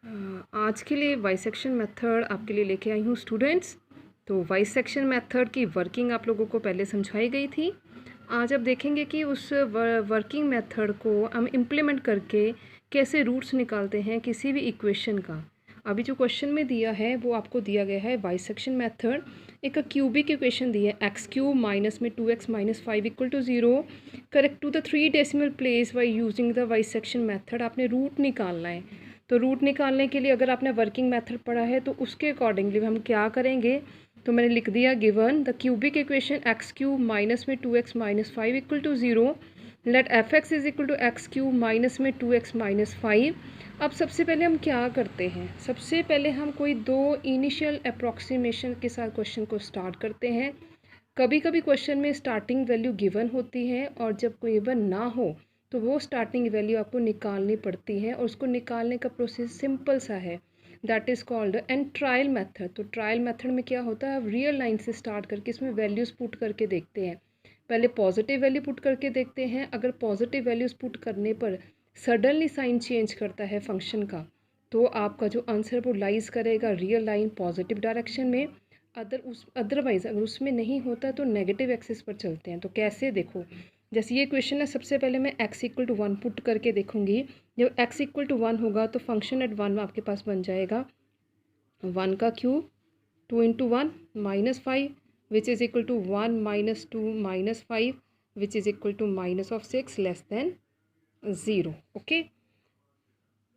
आज के लिए बाइसेक्शन मेथड आपके लिए लेके आई हूँ स्टूडेंट्स। तो बाइसेक्शन मेथड की वर्किंग आप लोगों को पहले समझाई गई थी। आज आप देखेंगे कि उस वर्किंग मेथड को हम इम्प्लीमेंट करके कैसे रूट्स निकालते हैं किसी भी इक्वेशन का। अभी जो क्वेश्चन में दिया है वो आपको दिया गया है बाइसेक्शन मेथड। एक क्यूबिक इक्वेशन दी है एक्स क्यूब माइनस में 2x minus 5 equal to 0। Correct to the 3 decimal place by using the bisection method आपने रूट निकालना है। तो रूट निकालने के लिए अगर आपने वर्किंग मेथड पढ़ा है तो उसके अकॉर्डिंगली हम क्या करेंगे। तो मैंने लिख दिया given the cubic equation x cube minus में 2x minus 5 equal to 0। Let f x is equal to x cube minus में 2x माइनस 5। अब सबसे पहले हम क्या करते हैं, सबसे पहले हम कोई दो इनिशियल अप्रॉक्सीमेशन के साथ क्वेश्चन को स्टार्ट करते हैं। कभी कभी क्वेश्चन में स्टार्टिंग वैल्यू गिवन होती है और जब कोई गिवन ना हो तो वो स्टार्टिंग वैल्यू आपको निकालनी पड़ती है और उसको निकालने का प्रोसेस सिंपल सा है, that is called and trial method. तो ट्रायल मेथड में क्या होता है, आप रियल लाइन से स्टार्ट करके इसमें वैल्यूज़ पुट करके देखते हैं। पहले पॉजिटिव वैल्यू पुट करके देखते हैं, अगर पॉजिटिव वैल्यूज़ पुट करने पर सडनली साइन चेंज करता है फंक्शन का तो आपका जो आंसर वो लाइज करेगा रियल लाइन पॉजिटिव डायरेक्शन में। अदरवाइज़ अगर उसमें नहीं होता तो नेगेटिव एक्सिस पर चलते हैं। तो कैसे देखो, जैसे ये क्वेश्चन है, सबसे पहले मैं x इक्वल टू 1 पुट करके देखूंगी। जब x इक्वल टू 1 होगा तो फंक्शन एट 1 आपके पास बन जाएगा 1 का cube 2 into 1 minus 5 which is equal to 1 minus 2 minus 5 which is equal to minus of 6 less than 0। Okay,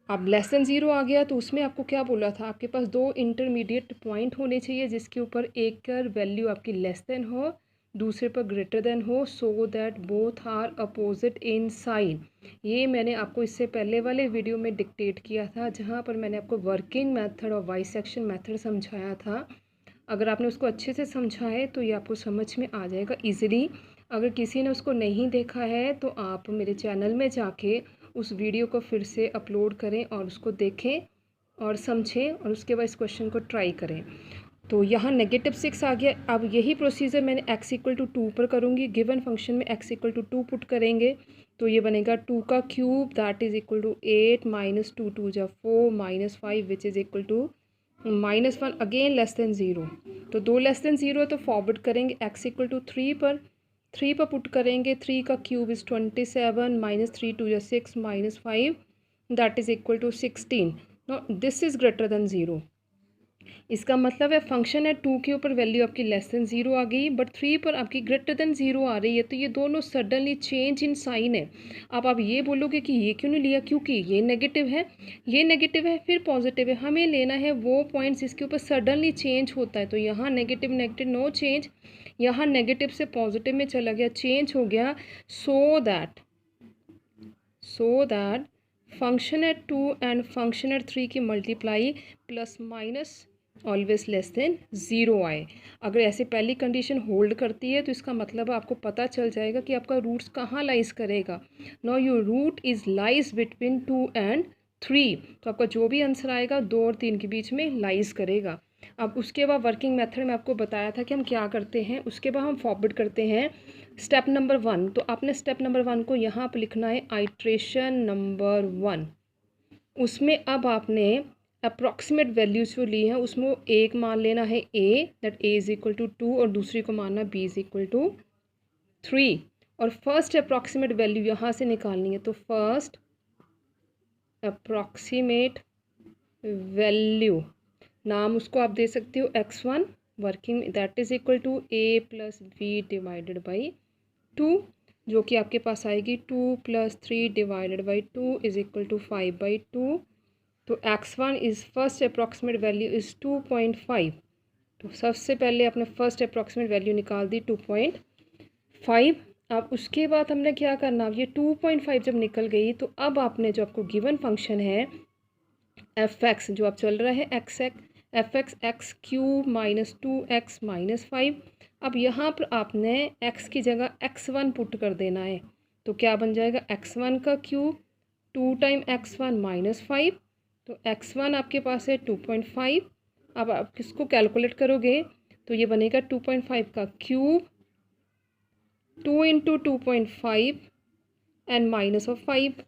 अब लेस देन 0 आ गया तो उसमें आपको क्या बोला था, आपके पास दो इंटरमीडिएट पॉइंट होने चाहिए जिसके ऊपर एक कर वैल्यू आपकी लेस देन हो दूसरे पर ग्रेटर देन हो, so that both are opposite in sign. ये मैंने आपको इससे पहले वाले वीडियो में डिक्टेट किया था जहाँ पर मैंने आपको वर्किंग मेथड और बाइसेक्शन मेथड समझाया था। अगर आपने उसको अच्छे से समझा है तो ये आपको समझ में आ जाएगा ईजिली। अगर किसी ने उसको नहीं देखा है तो आप मेरे चैनल में जाके उस वीडियो को फिर से अपलोड करें और उसको देखें और समझें और उसके बाद इस क्वेश्चन को ट्राई करें। तो यहाँ -6 आ गया। अब यही प्रोसीजर मैंने x इक्वल टू 2 पर करूँगी। गिवन फंक्शन में x इक्वल टू 2 पुट करेंगे तो ये बनेगा 2 का cube that is equal to 8 minus 2 2 जा 4 minus 5 which is equal to -1 again less than 0। तो दो लेस देन 0 है तो फॉरवर्ड करेंगे x इक्वल टू 3 पर पुट करेंगे। 3 का क्यूब इज़ 27 माइनस 3 2 या 6 minus 5 that is equal to 16। No this is greater than 0। इसका मतलब है फंक्शन है 2 के ऊपर वैल्यू आपकी लेस देन 0 आ गई बट 3 पर आपकी ग्रेटर देन 0 आ रही है। तो ये दोनों सडनली चेंज इन साइन है। अब आप ये बोलोगे कि ये क्यों नहीं लिया, क्योंकि ये नेगेटिव है, ये नेगेटिव है, फिर पॉजिटिव है। हमें लेना है वो पॉइंट्स जिसके ऊपर सडनली चेंज होता है। तो यहाँ नेगेटिव नेगेटिव नो चेंज, यहाँ नेगेटिव से पॉजिटिव में चला गया, चेंज हो गया। So that function at 2 and function at 3 की multiply plus minus always less than 0 आए। अगर ऐसे पहली कंडीशन होल्ड करती है तो इसका मतलब आपको पता चल जाएगा कि आपका रूट्स कहाँ लाइज करेगा। Now your root is lies between 2 and 3। तो आपका जो भी आंसर आएगा 2 और 3 के बीच में लाइज करेगा। अब उसके बाद वर्किंग मेथड में आपको बताया था कि हम क्या करते हैं। उसके बाद हम फॉरवर्ड करते हैं स्टेप नंबर 1। तो आपने स्टेप नंबर 1 को यहाँ पर लिखना है आइट्रेशन नंबर 1। उसमें अब आपने अप्रॉक्सीमेट वैल्यूज़ जो ली हैं उसमें एक मान लेना है a that a is equal to 2 और दूसरी को मानना b इज़ इक्वल टू 3 और फर्स्ट अप्रॉक्सीमेट वैल्यू यहाँ से निकालनी है। तो फर्स्ट अप्रॉक्सीमेट वैल्यू नाम उसको आप दे सकते हो x1 working that is equal to a plus b divided by 2 जो कि आपके पास आएगी 2 plus 3 divided by 2 is equal to 5 by 2। तो x1 is first approximate value is 2.5। तो सबसे पहले आपने फर्स्ट अप्रॉक्सीमेट वैल्यू निकाल दी 2.5। अब उसके बाद हमने क्या करना, अब ये 2.5 जब निकल गई तो अब आपने जो आपको गिवन फंक्शन है f(x) जो आप चल रहा है f(x) x cube minus 2x minus 5। अब यहाँ पर आपने x की जगह x1 पुट कर देना है। तो क्या बन जाएगा x1 का क्यूब 2 टाइम x1 माइनस 5। तो x1 आपके पास है 2.5। अब आप किसको कैलकुलेट करोगे तो ये बनेगा 2.5 का cube 2 into 2.5 and minus of 5।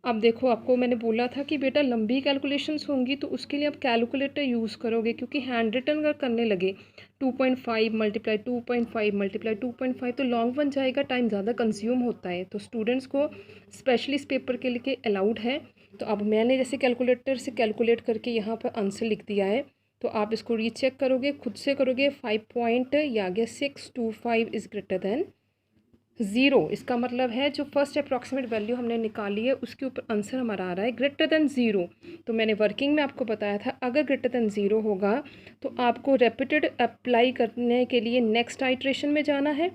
अब देखो, आपको मैंने बोला था कि बेटा लंबी कैलकुलेशंस होंगी तो उसके लिए आप कैलकुलेटर यूज़ करोगे, क्योंकि हैंड रिटन अगर करने लगे 2.5 मल्टीप्लाई 2.5 मल्टीप्लाई 2.5 तो लॉन्ग वन जाएगा, टाइम ज़्यादा कंज्यूम होता है। तो स्टूडेंट्स को स्पेशली इस पेपर के लिए अलाउड है। तो अब मैंने जैसे कैलकुलेटर से कैलकुलेट करके यहाँ पर आंसर लिख दिया है, तो आप इसको रीचेक करोगे, खुद से करोगे। 5 पॉइंट या गया 625 इज़ ग्रेटर देन 0। इसका मतलब है जो फर्स्ट अप्रॉक्सीमेट वैल्यू हमने निकाली है उसके ऊपर आंसर हमारा आ रहा है ग्रेटर देन 0। तो मैंने वर्किंग में आपको बताया था अगर ग्रेटर देन 0 होगा तो आपको रेपिटेड अप्लाई करने के लिए नेक्स्ट आइट्रेशन में जाना है।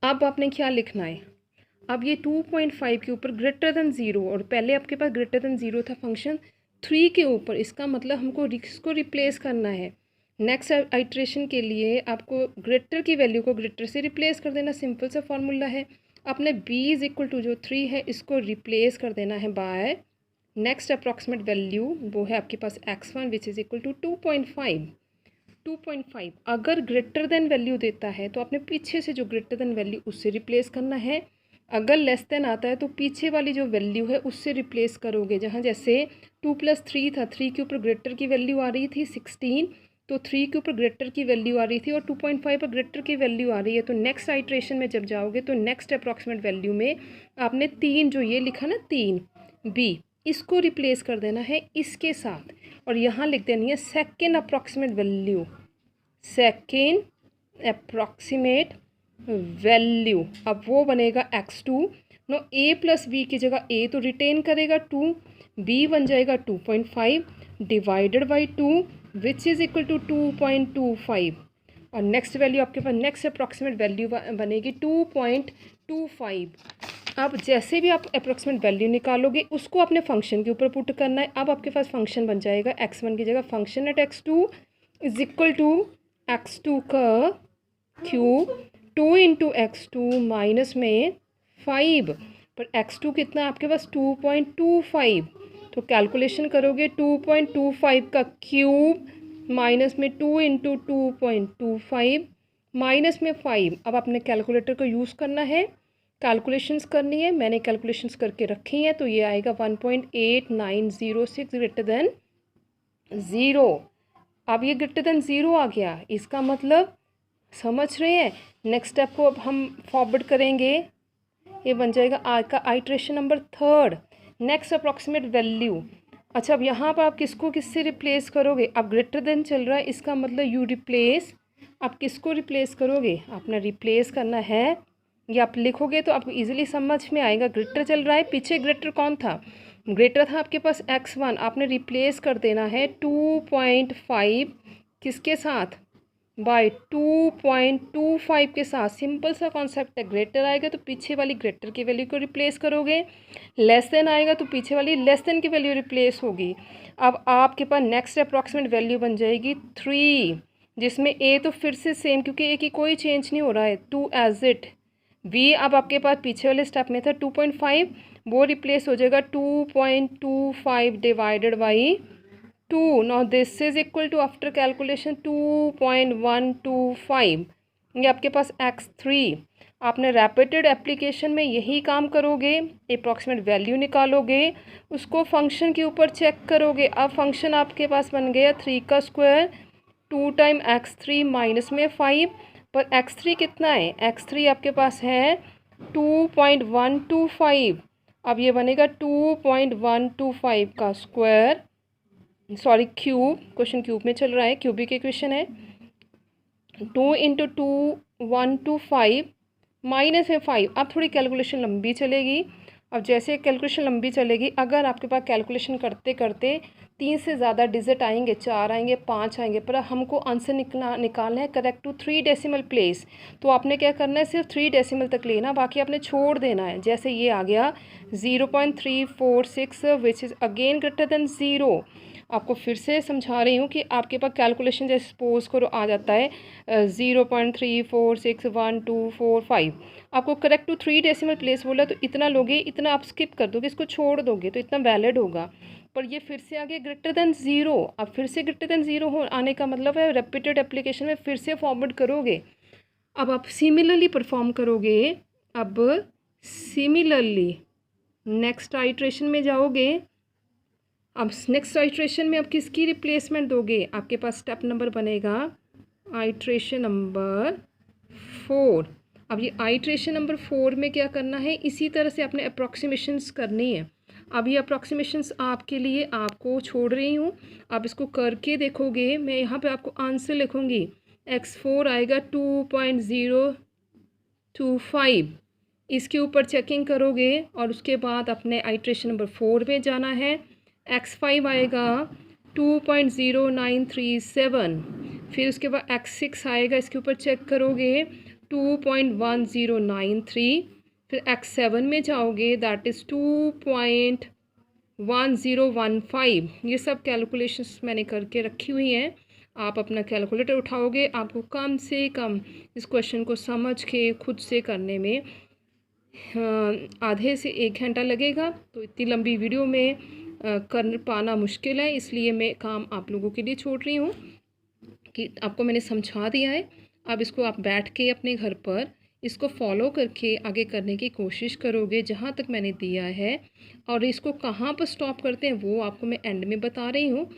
अब आपने क्या लिखना है, अब ये 2.5 के ऊपर ग्रेटर देन 0 और पहले आपके पास ग्रेटर देन 0 था फंक्शन 3 के ऊपर, इसका मतलब हमको इसको रिप्लेस करना है। नेक्स्ट आइट्रेशन के लिए आपको ग्रेटर की वैल्यू को ग्रेटर से रिप्लेस कर देना, सिंपल सा फॉर्मूला है। अपने b इज इक्वल टू जो 3 है इसको रिप्लेस कर देना है बाय नेक्स्ट अप्रॉक्सीमेट वैल्यू, वो है आपके पास x1 which is equal to 2.5। 2.5 अगर ग्रेटर देन वैल्यू देता है तो आपने पीछे से जो ग्रेटर देन वैल्यू उससे रिप्लेस करना है। अगर लेस देन आता है तो पीछे वाली जो वैल्यू है उससे रिप्लेस करोगे। जहाँ जैसे 2 + 3 था, 3 के ऊपर ग्रेटर की वैल्यू आ रही थी 16, तो 3 के ऊपर ग्रेटर की वैल्यू आ रही थी और 2.5 पर ग्रेटर की वैल्यू आ रही है। तो नेक्स्ट आइट्रेशन में जब जाओगे तो नेक्स्ट अप्रॉक्सीमेट वैल्यू में आपने 3 जो ये लिखा ना 3 b, इसको रिप्लेस कर देना है इसके साथ और यहाँ लिख देनी है second approximate value, second approximate value. अब वो बनेगा x2। नो a + b की जगह a तो रिटेन करेगा 2, b बन जाएगा 2.5 divided by 2 which is equal to 2.25 और नेक्स्ट वैल्यू आपके पास नेक्स्ट अप्रॉक्सीमेट वैल्यू बनेगी 2.25। अब जैसे भी आप अप्रॉक्सीमेट वैल्यू निकालोगे उसको अपने फंक्शन के ऊपर पुट करना है। अब आपके पास फंक्शन बन जाएगा x1 की जगह function at x2 is equal to x2 का क्यूब 2 × x2 माइनस में 5, पर x2 कितना आपके पास 2.25। तो कैलकुलेशन करोगे 2.25 का क्यूब माइनस में 2 × 2.25 माइनस में 5। अब आपने कैलकुलेटर को यूज़ करना है, कैलकुलेशंस करनी है। मैंने कैलकुलेशंस करके रखी हैं, तो ये आएगा 1.8906 ग्रेटर देन 0। अब ये ग्रेटर देन 0 आ गया, इसका मतलब समझ रहे हैं। नेक्स्ट स्टेप को अब हम फॉरवर्ड करेंगे, ये बन जाएगा आज का iteration number 3 next approximate value. अच्छा, अब यहाँ पर आप किसको किससे रिप्लेस करोगे, अब ग्रेटर देन चल रहा है इसका मतलब यू रिप्लेस, आप किसको रिप्लेस करोगे, आपने रिप्लेस करना है। ये आप लिखोगे तो आपको इजीली समझ में आएगा। ग्रेटर चल रहा है, पीछे ग्रेटर कौन था, ग्रेटर था आपके पास x1, आपने रिप्लेस कर देना है 2.5 किसके साथ, बाय 2.25 के साथ। सिंपल सा कॉन्सेप्ट है, ग्रेटर आएगा तो पीछे वाली ग्रेटर की वैल्यू को रिप्लेस करोगे, लेस देन आएगा तो पीछे वाली लेस देन की वैल्यू रिप्लेस होगी। अब आपके पास नेक्स्ट अप्रॉक्सीमेट वैल्यू बन जाएगी 3, जिसमें ए तो फिर से सेम क्योंकि ए की कोई चेंज नहीं हो रहा है, 2 एज इट। बी अब आपके पास पीछे वाले स्टेप में था 2.5, वो रिप्लेस हो जाएगा 2.25 divided by 2। Now this is equal to after calculation 2.125। ये आपके पास x3। आपने रैपिटेड एप्लीकेशन में यही काम करोगे, अप्रॉक्सीमेट वैल्यू निकालोगे, उसको फंक्शन के ऊपर चेक करोगे। अब फंक्शन आपके पास बन गया 3 का स्क्वायर 2 टाइम x3 माइनस में 5, पर x3 कितना है, x3 आपके पास है 2.125। अब ये बनेगा 2.125 का square, sorry cube, question cube में चल रहा है, क्यूबिक इक्वेशन है। 2 × 2.125 माइनस में 5। अब थोड़ी कैलकुलेशन लंबी चलेगी। अब जैसे कैलकुलेशन लंबी चलेगी, अगर आपके पास कैलकुलेशन करते करते 3 से ज़्यादा डिजिट आएंगे, 4 आएंगे, 5 आएंगे, पर हमको आंसर निकालना है करेक्ट टू 3 डेसिमल प्लेस, तो आपने क्या करना है, सिर्फ 3 डेसिमल तक लेना, बाकी आपने छोड़ देना है। जैसे ये आ गया 0.346 which is again greater than 0। आपको फिर से समझा रही हूँ कि आपके पास कैलकुलेशन जैसे सपोज करो आ जाता है 0.3461245, आपको करेक्ट टू 3 डेसिमल प्लेस बोला तो इतना लोगे, इतना आप स्किप कर दोगे, इसको छोड़ दोगे तो इतना वैलिड होगा। पर ये फिर से आ गया ग्रेटर देन 0। अब फिर से ग्रेटर देन 0 हो आने का मतलब है रेपिटेड एप्लीकेशन में फिर से फॉरवर्ड करोगे। अब आप सिमिलरली परफॉर्म करोगे। अब सिमिलरली नेक्स्ट आइट्रेशन में जाओगे। अब नेक्स्ट आइट्रेशन में अब किसकी रिप्लेसमेंट दोगे? आपके पास स्टेप नंबर बनेगा आइट्रेशन नंबर 4। अब ये आइट्रेशन नंबर 4 में क्या करना है, इसी तरह से आपने अप्रॉक्सीमेशंस करनी है। अब ये अप्रॉक्सीमेशंस आपके लिए आपको छोड़ रही हूँ, आप इसको करके देखोगे। मैं यहाँ पे आपको आंसर लिखूँगी। x4 आएगा 2.025, इसके ऊपर चेकिंग करोगे और उसके बाद अपने आइट्रेशन नंबर 4 में जाना है। x5 आएगा 2.0937, फिर उसके बाद x6 आएगा, इसके ऊपर चेक करोगे 2.1093, फिर x7 में जाओगे, दैट इज़ 2.1015। ये सब कैलकुलेशंस मैंने करके रखी हुई हैं। आप अपना कैलकुलेटर उठाओगे, आपको कम से कम इस क्वेश्चन को समझ के खुद से करने में आधे से 1 घंटा लगेगा। तो इतनी लंबी वीडियो में कर पाना मुश्किल है, इसलिए मैं काम आप लोगों के लिए छोड़ रही हूँ कि आपको मैंने समझा दिया है। अब इसको आप बैठ के अपने घर पर इसको फॉलो करके आगे करने की कोशिश करोगे जहाँ तक मैंने दिया है, और इसको कहाँ पर स्टॉप करते हैं वो आपको मैं एंड में बता रही हूँ।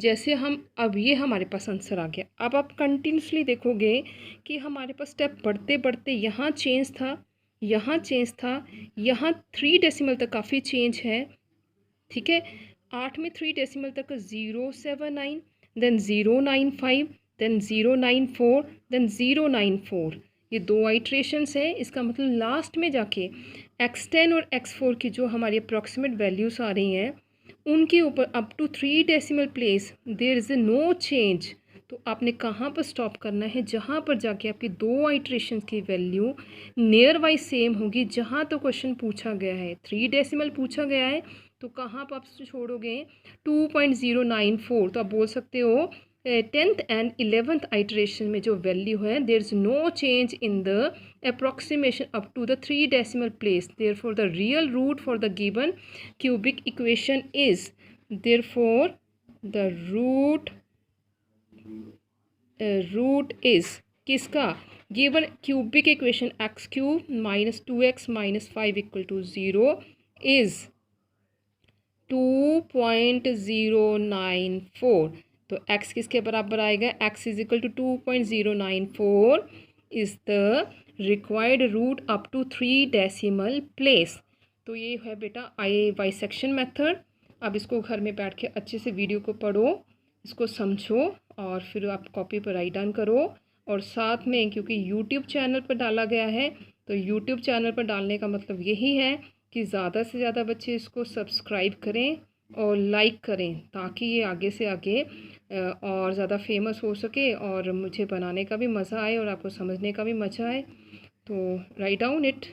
जैसे हम अब ये हमारे पास आंसर आ गया। अब आप कंटिन्यूसली देखोगे कि हमारे पास स्टेप बढ़ते बढ़ते यहाँ चेंज था, यहाँ चेंज था, यहाँ 3 डेसिमल तक काफ़ी चेंज है। ठीक है, 8 में 3 डेसिमल तक 079, देन 095, देन 094, देन 094। ये 2 आइट्रेशंस हैं। इसका मतलब लास्ट में जाके x10 और x4 की जो हमारी अप्रॉक्सीमेट वैल्यूज़ आ रही हैं उनके ऊपर up to 3 decimal place there is no change. तो आपने कहाँ पर स्टॉप करना है? जहाँ पर जाके आपकी 2 आइट्रेशन की वैल्यू नियर वाइज सेम होगी। जहाँ तो क्वेश्चन पूछा गया है 3 डेसिमल पूछा गया है, तो कहाँ पर आप छोड़ोगे? 2.094। तो आप बोल सकते हो 10th एंड 11th आइट्रेशन में जो वैल्यू है there is no change in the approximation up to the 3 decimal place. Therefore the real root for the given cubic equation is, therefore the root is किसका? given cubic equation x cube minus 2x minus 5 equal to 0 is 2.094। तो x किसके बराबर आएगा? x is equal to 2.094 is the required root up to 3 decimal place. तो ये है बेटा bisection method. अब इसको घर में बैठ के अच्छे से वीडियो को पढ़ो, इसको समझो और फिर आप कॉपी पर राइट डाउन करो। और साथ में क्योंकि यूट्यूब चैनल पर डाला गया है, तो यूट्यूब चैनल पर डालने का मतलब यही है कि ज़्यादा से ज़्यादा बच्चे इसको सब्सक्राइब करें और लाइक करें, ताकि ये आगे से आगे और ज़्यादा फेमस हो सके और मुझे बनाने का भी मज़ा आए और आपको समझने का भी मज़ा आए। तो राइट डाउन इट।